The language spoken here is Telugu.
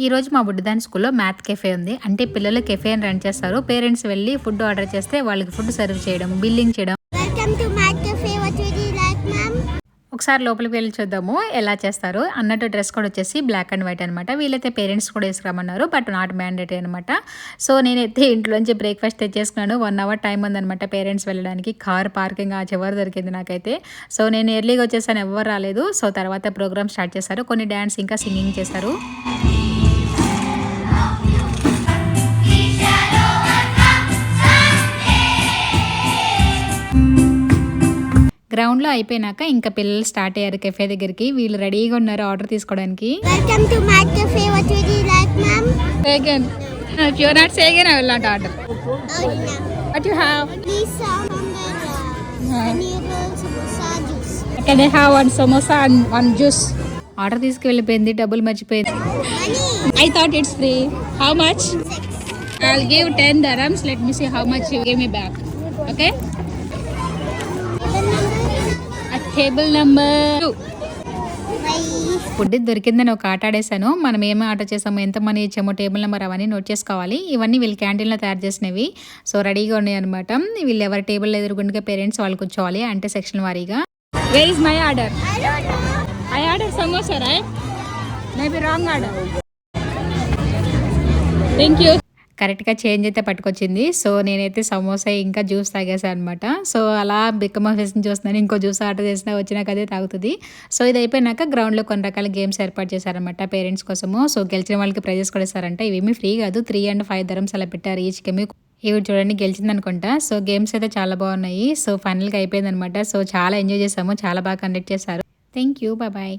ఈరోజు మా బుడ్డదాని స్కూల్లో మ్యాథ్ కెఫే ఉంది. అంటే పిల్లలు కెఫే అని రన్ చేస్తారు. పేరెంట్స్ వెళ్ళి ఫుడ్ ఆర్డర్ చేస్తే వాళ్ళకి ఫుడ్ సర్వ్ చేయడం, బిల్లింగ్ చేయడం. ఒకసారి లోపలికి వెళ్ళి చూద్దాము ఎలా చేస్తారు అన్నట్టు. డ్రెస్ కోడ్ వచ్చేసి బ్లాక్ అండ్ వైట్ అనమాట. వీళ్ళైతే పేరెంట్స్ కూడా వేసుకురామన్నారు, బట్ నాట్ మ్యాండేటరీ అనమాట. సో నేనైతే ఇంట్లోంచి బ్రేక్ఫాస్ట్ తెచ్చేసుకున్నాను. 1 అవర్ టైం ఉందనమాట పేరెంట్స్ వెళ్ళడానికి. కార్ పార్కింగ్ ఆ చివరి దొరికింది నాకైతే. సో నేను ఎర్లీగా వచ్చేసాను, ఎవరు రాలేదు. సో తర్వాత ప్రోగ్రామ్ స్టార్ట్ చేశారు. కొన్ని డ్యాన్స్ ఇంకా సింగింగ్ చేశారు. గ్రౌండ్లో అయిపోయినాక ఇంకా పిల్లలు స్టార్ట్ అయ్యారు కెఫే దగ్గరికి. వీళ్ళు రెడీగా ఉన్నారు ఆర్డర్ తీసుకోవడానికి. Welcome to Math Cafe. What would you like, ma'am? Again. No, if you're not saying it, I will not order. Oh, no. What you have? Lisa, paneer rolls, samosa, juice. Can I have one samosa and one juice? Order తీసుకువెళ్ళిపోయింది, డబ్బులు మర్చిపోయింది. Money. I thought it's free. How much? I'll give 10 dirhams. Let me see how much you give me back. Okay? Table number 2. Food దొరికిందని ఒక ఆట ఆడేసాను. మనం ఏమి ఆర్డర్ చేసామో, ఎంత మనీ ఇచ్చామో, టేబుల్ నెంబర్ అవన్నీ నోట్ చేసుకోవాలి. ఇవన్నీ వీళ్ళు క్యాంటీన్లో తయారు చేసినవి. సో రెడీగా ఉన్నాయి అనమాట. వీళ్ళు ఎవరి టేబుల్ ఎదురుగుండగా పేరెంట్స్ వాళ్ళు కూర్చోవాలి, అంటే సెక్షన్ వారీగా. Where is my order? I order samosa right? Maybe wrong order. Thank you. కరెక్ట్గా చేంజ్ అయితే పట్టుకొచ్చింది. సో నేనైతే సమోసా ఇంకా జ్యూస్ తాగేసాను అనమాట. సో అలా బిక్కమ్మ ఫేస్ని చూస్తున్నాను. ఇంకో జ్యూస్ ఆర్డర్ చేసినా వచ్చినాక అదే తాగుతుంది. సో ఇది అయిపోయినాక గ్రౌండ్లో కొన్ని రకాల గేమ్స్ ఏర్పాటు చేశారనమాట పేరెంట్స్ కోసము. సో గెలిచిన వాళ్ళకి ప్రైజెస్ కూడా ఇస్తారంట. ఇవేమీ ఫ్రీ కాదు, 3 and 5 dirhams అలా పెట్టారు ఈచ్ గేమ్. ఇవి చూడండి గెలిచింది అనుకుంటా. సో గేమ్స్ అయితే చాలా బాగున్నాయి. సో ఫైనల్గా అయిపోయింది అనమాట. సో చాలా ఎంజాయ్ చేసాము, చాలా బాగా కండక్ట్ చేశారు. Thank you, bye.